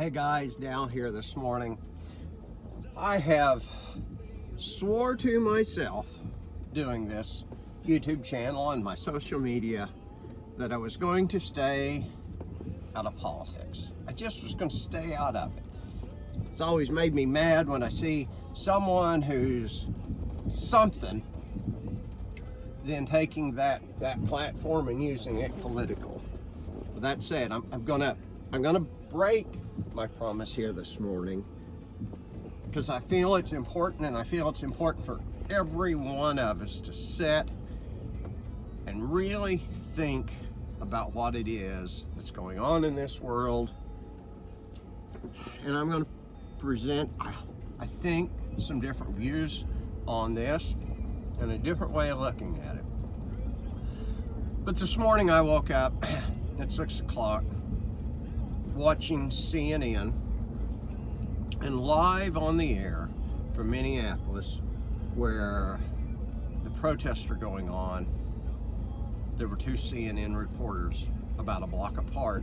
Hey guys, down here this morning, I have swore to myself doing this YouTube channel and my social media that I was going to stay out of politics. I just was going to stay out of it. It's always made me mad when I see someone who's something, then taking that platform and using it political. With that said, I'm gonna break my promise here this morning because I feel it's important, and I feel it's important for every one of us to sit and really think about what it is that's going on in this world. And I'm going to present, I think, some different views on this and a different way of looking at it. But this morning I woke up at 6 o'clock watching CNN, and live on the air from Minneapolis, where the protests are going on, there were two CNN reporters about a block apart.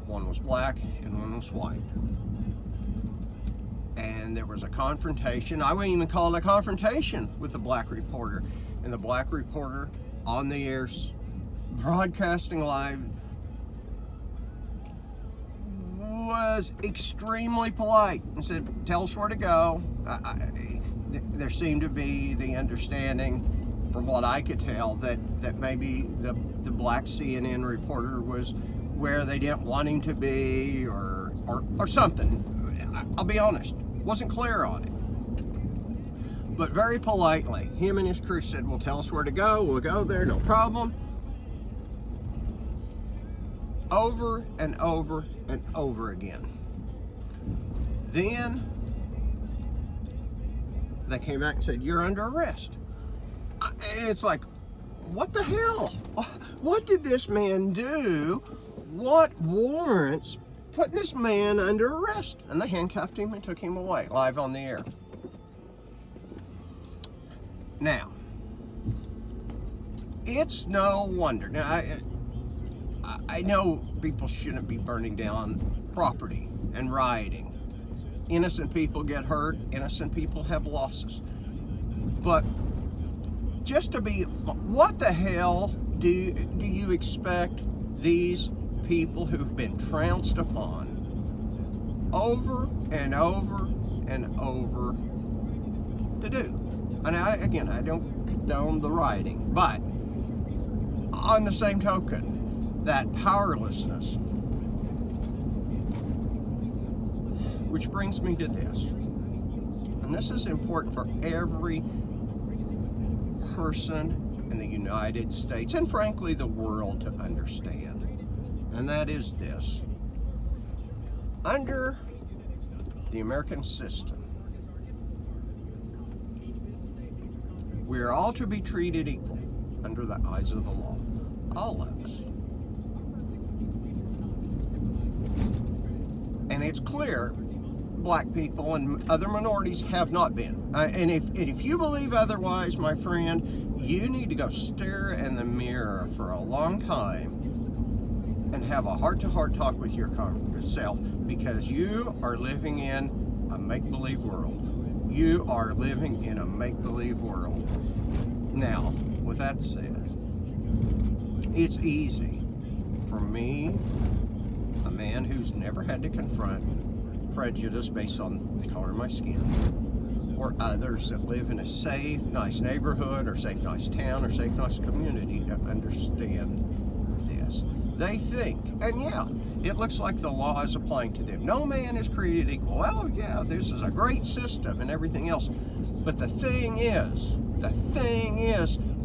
One was black and one was white. And there was a confrontation. I wouldn't even call it a confrontation with the black reporter. And the black reporter on the air, broadcasting live, was extremely polite and said, "Tell us where to go." There seemed to be the understanding, from what I could tell, that maybe the black CNN reporter was where they didn't want him to be, or something. I'll be honest, wasn't clear on it. But very politely, him and his crew said, "Well, tell us where to go. We'll go there, no problem." Over and over and over again. Then they came back and said, "You're under arrest." And it's like, what the hell? What did this man do? What warrants putting this man under arrest? And they handcuffed him and took him away, live on the air. Now, it's no wonder. Now, I know people shouldn't be burning down property and rioting. Innocent people get hurt, innocent people have losses. But just to be, what the hell do you expect these people who've been trounced upon over and over and over to do? And I don't condone the rioting, but on the same token, that powerlessness. Which brings me to this. And this is important for every person in the United States, and frankly the world, to understand. And that is this. Under the American system, we are all to be treated equal under the eyes of the law. All of us. And it's clear black people and other minorities have not been. And if you believe otherwise, my friend, you need to go stare in the mirror for a long time and have a heart-to-heart talk with yourself, because you are living in a make-believe world. You are living in a make-believe world. Now, with that said, it's easy for me, a man who's never had to confront prejudice based on the color of my skin, or others that live in a safe, nice neighborhood, or safe, nice town, or safe, nice community, to understand this. They think, and yeah, it looks like the law is applying to them. No man is created equal. Well, yeah, this is a great system and everything else. But the thing is,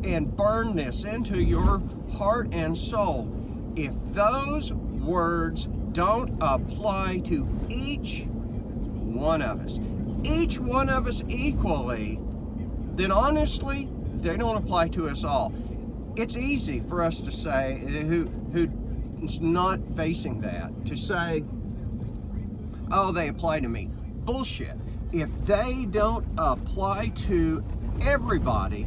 and burn this into your heart and soul, if those words don't apply to each one of us equally, then honestly, they don't apply to us all. It's easy for us to say, who's not facing that, to say, "Oh, they apply to me." Bullshit. If they don't apply to everybody,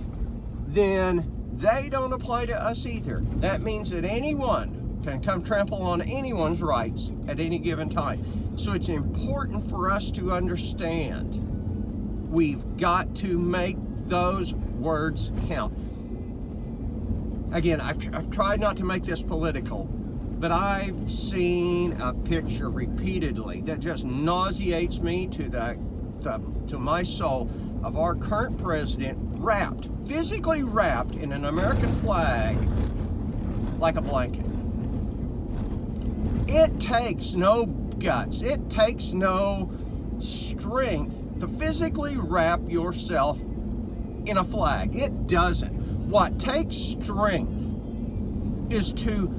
then they don't apply to us either. That means that anyone can come trample on anyone's rights at any given time. So it's important for us to understand. We've got to make those words count. Again, I've tried not to make this political, but I've seen a picture repeatedly that just nauseates me to my soul of our current president physically wrapped in an American flag like a blanket. It takes no guts, it takes no strength to physically wrap yourself in a flag. It doesn't. What takes strength is to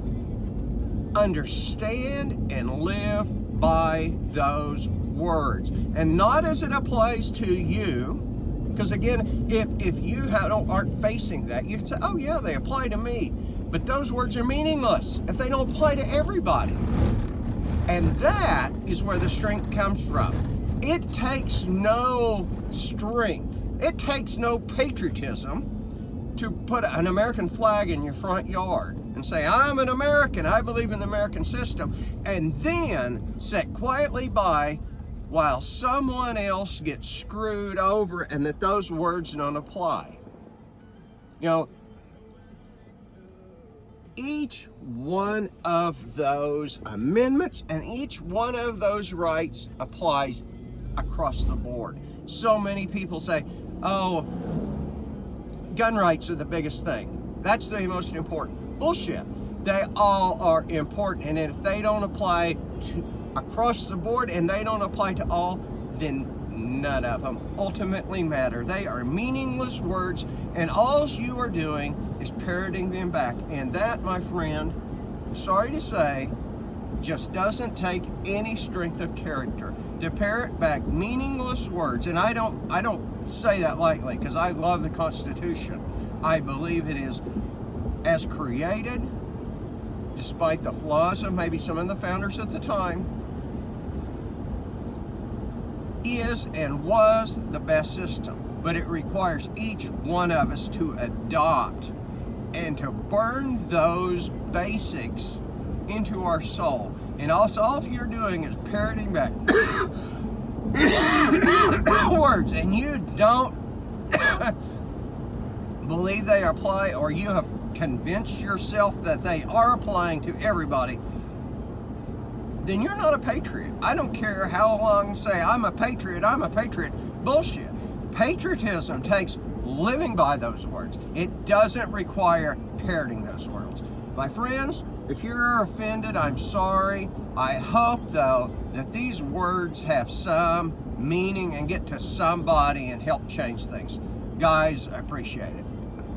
understand and live by those words, and not as it applies to you. Because again, if you aren't facing that, you can say, oh yeah, they apply to me. But those words are meaningless if they don't apply to everybody. And that is where the strength comes from. It takes no strength, it takes no patriotism to put an American flag in your front yard and say, I'm an American, I believe in the American system, and then sit quietly by while someone else gets screwed over and that those words don't apply. You know, each one of those amendments and each one of those rights applies across the board. So many people say, oh, gun rights are the biggest thing. That's the most important. Bullshit. They all are important, and if they don't apply across the board and they don't apply to all, then none of them ultimately matter. They are meaningless words, and all you are doing is parroting them back. And that, my friend, I'm sorry to say, just doesn't take any strength of character to parrot back meaningless words. And I don't say that lightly, because I love the Constitution. I believe it is, as created, despite the flaws of maybe some of the founders at the time, is and was the best system. But it requires each one of us to adopt and to burn those basics into our soul. And also, all you're doing is parroting back words, and you don't believe they apply, or you have convinced yourself that they are applying to everybody, then you're not a patriot. I don't care how long you say, I'm a patriot. Bullshit. Patriotism takes living by those words. It doesn't require parroting those words. My friends, if you're offended, I'm sorry. I hope, though, that these words have some meaning and get to somebody and help change things. Guys, I appreciate it.